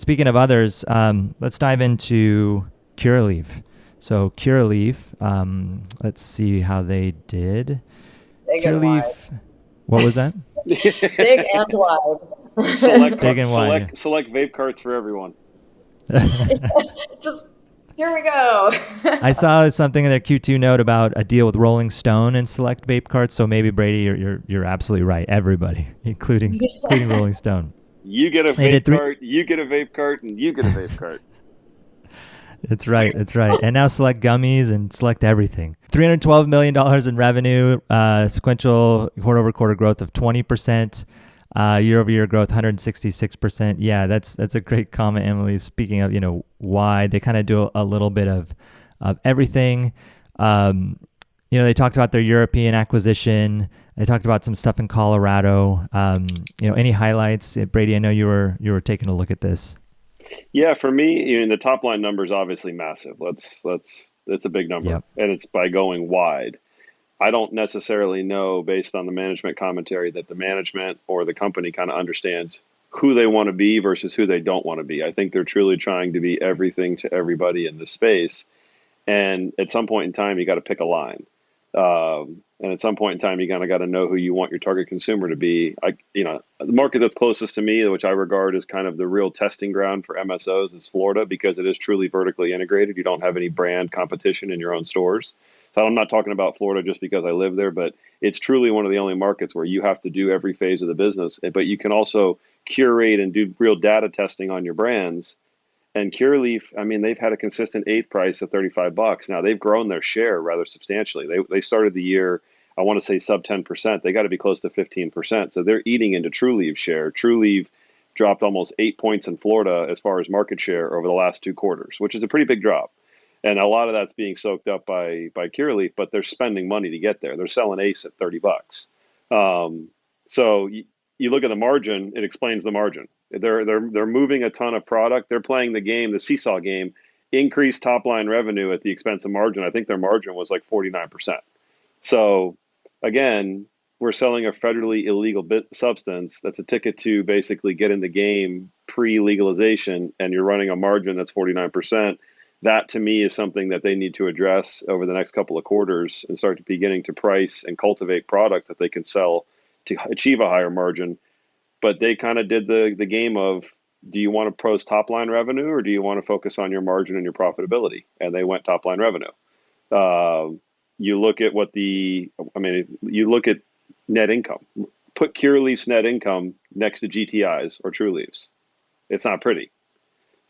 speaking of others, let's dive into Curaleaf. So Curaleaf, let's see how they did. Big and wide. Curaleaf, what was that? Big and wide. Big and wide. Select vape carts for everyone. Just here we go. I saw something in their Q2 note about a deal with Rolling Stone and select vape carts. So maybe Brady, you're absolutely right. Everybody, including Rolling Stone. You get a vape cart. You get a vape cart, and you get a vape cart. That's right. And now select gummies and select everything. $312 million in revenue, sequential quarter-over-quarter growth of 20%, year-over-year growth 166%. Yeah, that's a great comment, Emily. Speaking of, why they kind of do a little bit of everything. They talked about their European acquisition. They talked about some stuff in Colorado. Any highlights? Brady, I know you were taking a look at this. Yeah, for me, the top line number is obviously massive. It's a big number, Yep. And it's by going wide. I don't necessarily know, based on the management commentary, that the management or the company kind of understands who they want to be versus who they don't want to be. I think they're truly trying to be everything to everybody in this space. And at some point in time, you got to pick a line. And at some point in time, you kind of got to know who you want your target consumer to be. The market that's closest to me, which I regard as kind of the real testing ground for MSOs, is Florida, because it is truly vertically integrated. You don't have any brand competition in your own stores. So I'm not talking about Florida just because I live there, but it's truly one of the only markets where you have to do every phase of the business. But you can also curate and do real data testing on your brands. And Curaleaf, they've had a consistent eighth price of $35. Now they've grown their share rather substantially. They started the year, I want to say sub 10%. They got to be close to 15%. So they're eating into TrueLeaf share. TrueLeaf dropped almost 8 points in Florida as far as market share over the last 2 quarters, which is a pretty big drop. And a lot of that's being soaked up by Curaleaf, but they're spending money to get there. They're selling Ace at $30. So you look at the margin, it explains the margin. They're moving a ton of product. They're playing the game, the seesaw game, increased top line revenue at the expense of margin. I think their margin was like 49%. So again, we're selling a federally illegal substance that's a ticket to basically get in the game pre-legalization, and you're running a margin that's 49%. That to me is something that they need to address over the next couple of quarters and start beginning to price and cultivate products that they can sell to achieve a higher margin. But they kind of did the game of, do you want to post top line revenue or do you want to focus on your margin and your profitability? And they went top line revenue. You look at you look at net income. Put Curaleaf's net income next to GTI's or TrueLeaf's. It's not pretty.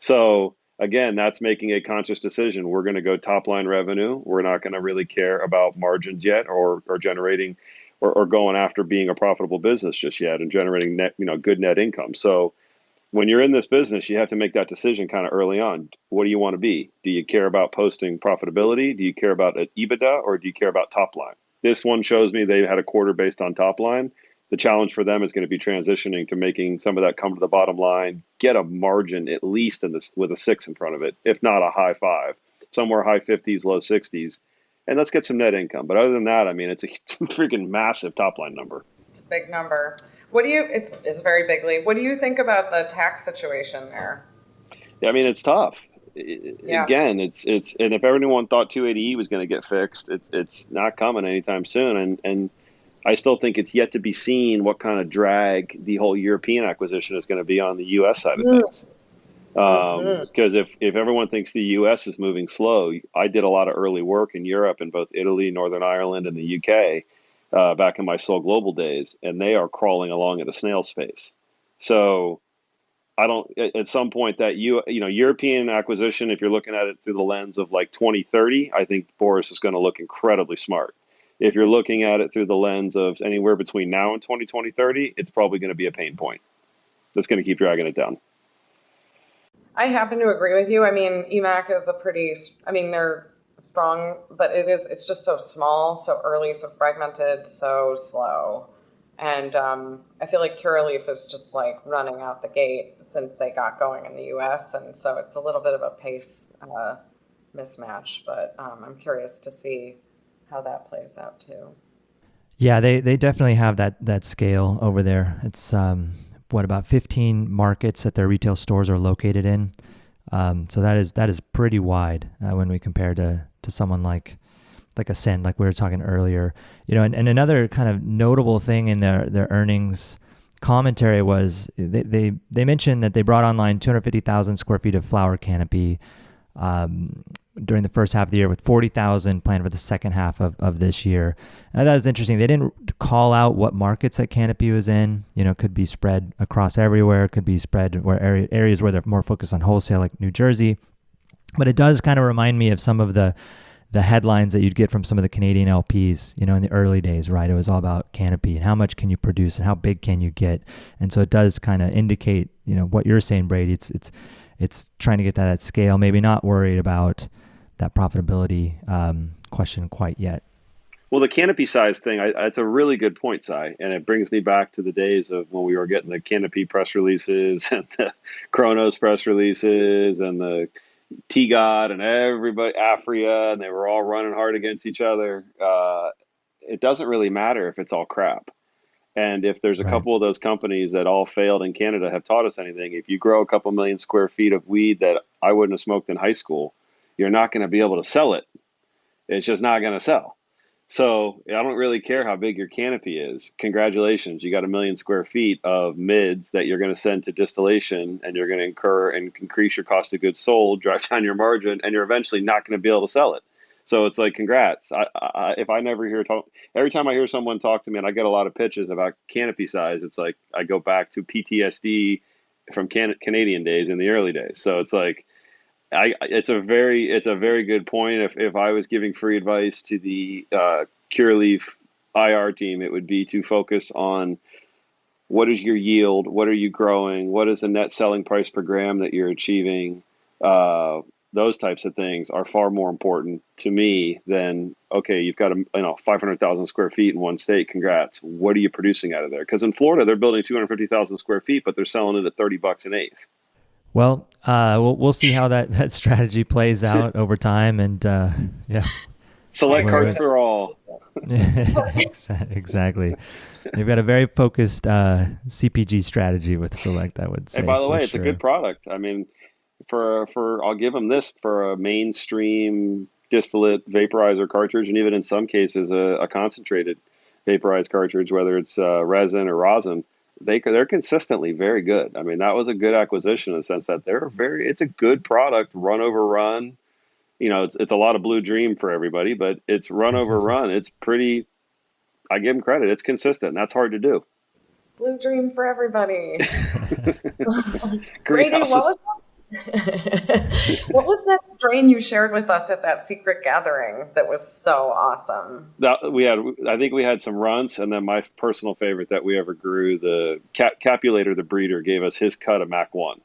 So again, that's making a conscious decision. We're going to go top line revenue. We're not going to really care about margins yet or generating or going after being a profitable business just yet and generating good net income. So when you're in this business, you have to make that decision kind of early on. What do you want to be? Do you care about posting profitability? Do you care about an EBITDA, or do you care about top line? This one shows me they had a quarter based on top line. The challenge for them is going to be transitioning to making some of that come to the bottom line, get a margin at least with a 6 in front of it, if not a high 5, somewhere high 50s, low 60s. And let's get some net income. But other than that, it's a freaking massive top line number. It's a big number. It's very bigly. What do you think about the tax situation there? Yeah, it's tough. Yeah. Again, it's and if everyone thought 280E was going to get fixed, it's not coming anytime soon. And I still think it's yet to be seen what kind of drag the whole European acquisition is going to be on the U.S. side of things. Because if everyone thinks the U.S. is moving slow, I did a lot of early work in Europe, in both Italy, Northern Ireland, and the U.K. Back in my Sol Global days, and they are crawling along at a snail's pace. So I don't. At some point, that European acquisition, if you're looking at it through the lens of like 2030, I think Boris is going to look incredibly smart. If you're looking at it through the lens of anywhere between now and 2030, it's probably going to be a pain point that's going to keep dragging it down. I happen to agree with you. EMAC is they're strong, but it's just so small, so early, so fragmented, so slow. And I feel like Curaleaf is just like running out the gate since they got going in the US. And so it's a little bit of a pace mismatch, but I'm curious to see how that plays out too. Yeah, they definitely have that scale over there. It's about 15 markets that their retail stores are located in. So that is pretty wide when we compare to someone like Ascend, like we were talking earlier. And another kind of notable thing in their earnings commentary was they mentioned that they brought online 250,000 square feet of flower canopy during the first half of the year, with 40,000 planned for the second half of this year. And that was interesting. They didn't call out what markets that canopy was in. Could be spread across everywhere, could be spread where areas where they're more focused on wholesale, like New Jersey. But it does kind of remind me of some of the headlines that you'd get from some of the Canadian LPs, in the early days, right? It was all about canopy and how much can you produce and how big can you get. And so it does kind of indicate, what you're saying, Brady. It's trying to get that at scale, maybe not worried about that profitability question quite yet. Well, the canopy size thing, that's a really good point, Cy. And it brings me back to the days of when we were getting the canopy press releases and the Chronos press releases and the T-God and everybody, Afria, and they were all running hard against each other. It doesn't really matter if it's all crap. And if there's a couple of those companies that all failed in Canada have taught us anything, if you grow a couple million square feet of weed that I wouldn't have smoked in high school, you're not going to be able to sell it. It's just not going to sell. So I don't really care how big your canopy is. Congratulations, you got 1 million square feet of mids that you're going to send to distillation, and you're going to incur and increase your cost of goods sold, drive down your margin, and you're eventually not going to be able to sell it. So it's like, congrats. Every time I hear someone talk to me, and I get a lot of pitches about canopy size, it's like I go back to PTSD from Canadian days in the early days. So it's like, it's a very good point. If I was giving free advice to the Curaleaf IR team, it would be to focus on what is your yield, what are you growing, what is the net selling price per gram that you're achieving. Those types of things are far more important to me than, okay, you've got 500,000 square feet in one state. Congrats. What are you producing out of there? Because in Florida, they're building 250,000 square feet, but they're selling it at $30 an eighth. Well, we'll see how that strategy plays out over time, and yeah. Select carts for all. Exactly. They've got a very focused CPG strategy with Select, I would say. And by the way, it's a good product. I mean, I'll give them this for a mainstream distillate vaporizer cartridge, and even in some cases a concentrated vaporized cartridge, whether it's resin or rosin. They're consistently very good. I mean, that was a good acquisition in the sense that it's a good product, run over run. It's a lot of Blue Dream for everybody, but it's run over run. It's pretty, I give them credit. It's consistent. And that's hard to do. Blue Dream for everybody. Brady, what was that strain you shared with us at that secret gathering that was so awesome? I think we had some runts, and then my personal favorite that we ever grew, the Capulator, the breeder, gave us his cut of Mac 1.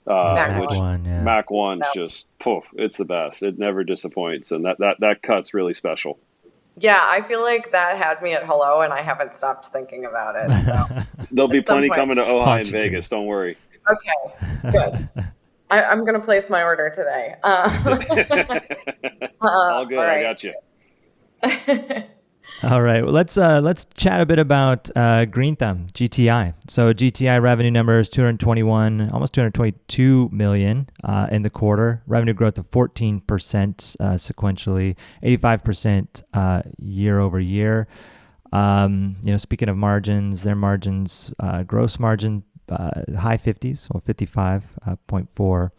Mac 1's just poof, it's the best. It never disappoints, and that cut's really special. Yeah, I feel like that had me at hello, and I haven't stopped thinking about it. So there'll be plenty coming to Ojai in Vegas. Don't worry. Okay, good. I'm going to place my order today. All good. All right. I got you. All right. Well, let's chat a bit about Green Thumb, GTI. So GTI revenue number is 221, almost 222 million in the quarter. Revenue growth of 14% sequentially, 85% year over year. Speaking of margins, their margins, gross margin, high 50s, or 55.4.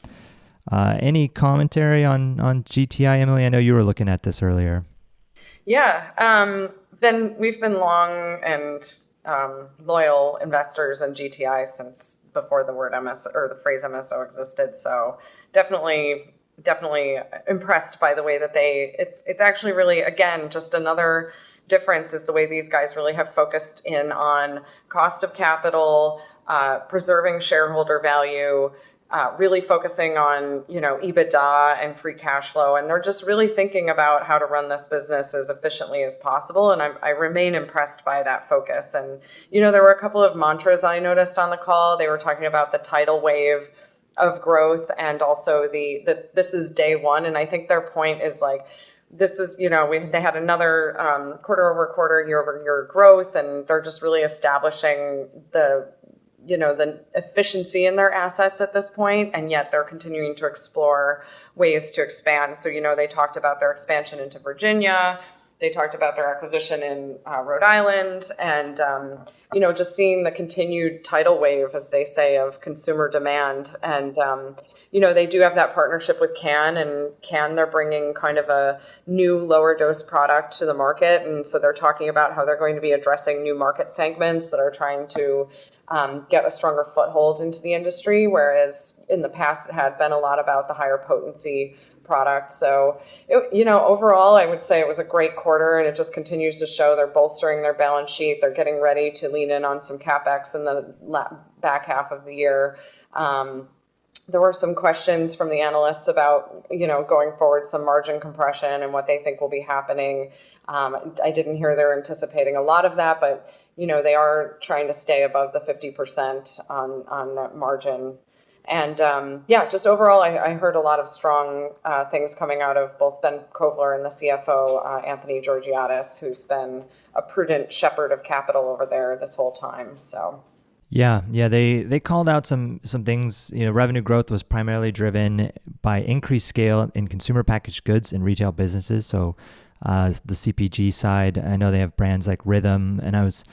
Any commentary on GTI, Emily? I know you were looking at this earlier. Yeah, we've been long and loyal investors in GTI since before the word MSO or the phrase MSO existed. So definitely impressed by the way that it's actually really, again, just another difference is the way these guys really have focused in on cost of capital, preserving shareholder value, really focusing on, EBITDA and free cash flow. And they're just really thinking about how to run this business as efficiently as possible. And I remain impressed by that focus. And, there were a couple of mantras I noticed on the call. They were talking about the tidal wave of growth and also the this is day one. And I think their point is like, this is, they had another quarter over quarter, year over year growth, and they're just really establishing the the efficiency in their assets at this point, and yet they're continuing to explore ways to expand. So, they talked about their expansion into Virginia. They talked about their acquisition in Rhode Island, and, just seeing the continued tidal wave, as they say, of consumer demand. And, they do have that partnership with and they're bringing kind of a new lower dose product to the market. And so they're talking about how they're going to be addressing new market segments that are trying to get a stronger foothold into the industry, whereas in the past it had been a lot about the higher potency product. So, overall, I would say it was a great quarter, and it just continues to show they're bolstering their balance sheet. They're getting ready to lean in on some CapEx in the back half of the year. There were some questions from the analysts about, going forward, some margin compression and what they think will be happening. I didn't hear they're anticipating a lot of that, but, they are trying to stay above the 50% on net margin. And just overall, I heard a lot of strong things coming out of both Ben Kovler and the CFO, Anthony Georgiadis, who's been a prudent shepherd of capital over there this whole time. So. Yeah, they called out some things. Revenue growth was primarily driven by increased scale in consumer packaged goods and retail businesses. So the CPG side, I know they have brands like Rhythm, and I was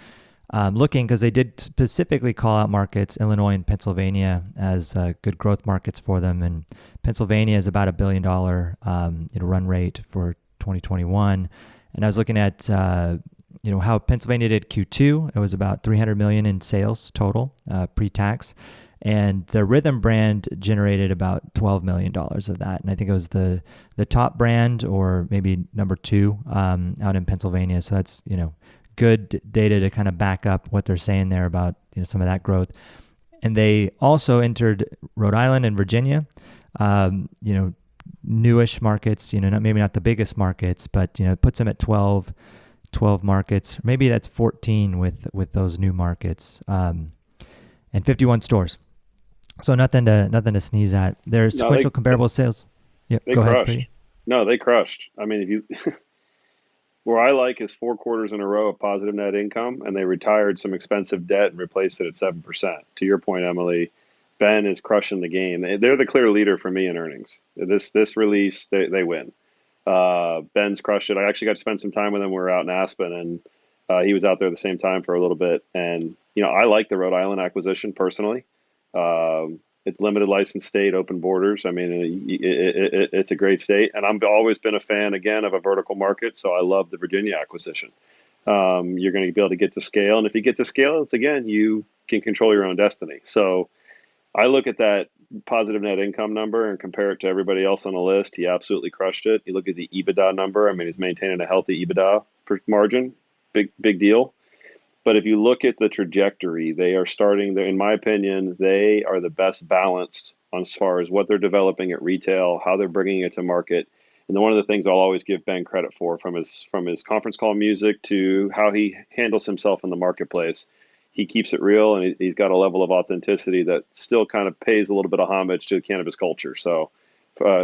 looking because they did specifically call out markets, Illinois and Pennsylvania, as good growth markets for them. And Pennsylvania is about $1 billion run rate for 2021. And I was looking at how Pennsylvania did Q2. It was about $300 million in sales total, pre-tax. And the Rhythm brand generated about $12 million of that. And I think it was the top brand, or maybe number 2 out in Pennsylvania. So that's, good data to kind of back up what they're saying there about some of that growth. And they also entered Rhode Island and Virginia, newish markets, maybe not the biggest markets, but it puts them at 12 markets. Maybe that's 14 with those new markets, and 51 stores. So nothing to sneeze at. Their sequential comparable sales. Yep, they go crushed. ahead. No, they crushed. I mean, if you where I like is 4 quarters in a row of positive net income, and they retired some expensive debt and replaced it at 7%. To your point, Emily, Ben is crushing the game. They're the clear leader for me in earnings. This release, they win. Ben's crushed it. I actually got to spend some time with him. We were out in Aspen, and he was out there at the same time for a little bit. And, I like the Rhode Island acquisition personally. It's limited license state, open borders. I mean, it's a great state. And I've always been a fan, again, of a vertical market. So I love the Virginia acquisition. You're going to be able to get to scale. And if you get to scale, it's, again, you can control your own destiny. So I look at that positive net income number and compare it to everybody else on the list. He absolutely crushed it. You look at the EBITDA number. I mean, he's maintaining a healthy EBITDA margin. Big deal. But if you look at the trajectory, they are starting, in my opinion, they are the best balanced as far as what they're developing at retail, how they're bringing it to market. And one of the things I'll always give Ben credit for, from his conference call music to how he handles himself in the marketplace, he keeps it real, and he's got a level of authenticity that still kind of pays a little bit of homage to the cannabis culture. So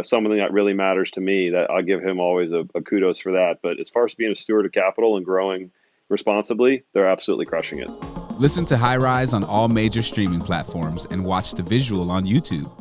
something that really matters to me, that I'll give him always a kudos for that. But as far as being a steward of capital and growing responsibly, they're absolutely crushing it. Listen to High Rise on all major streaming platforms and watch the visual on YouTube.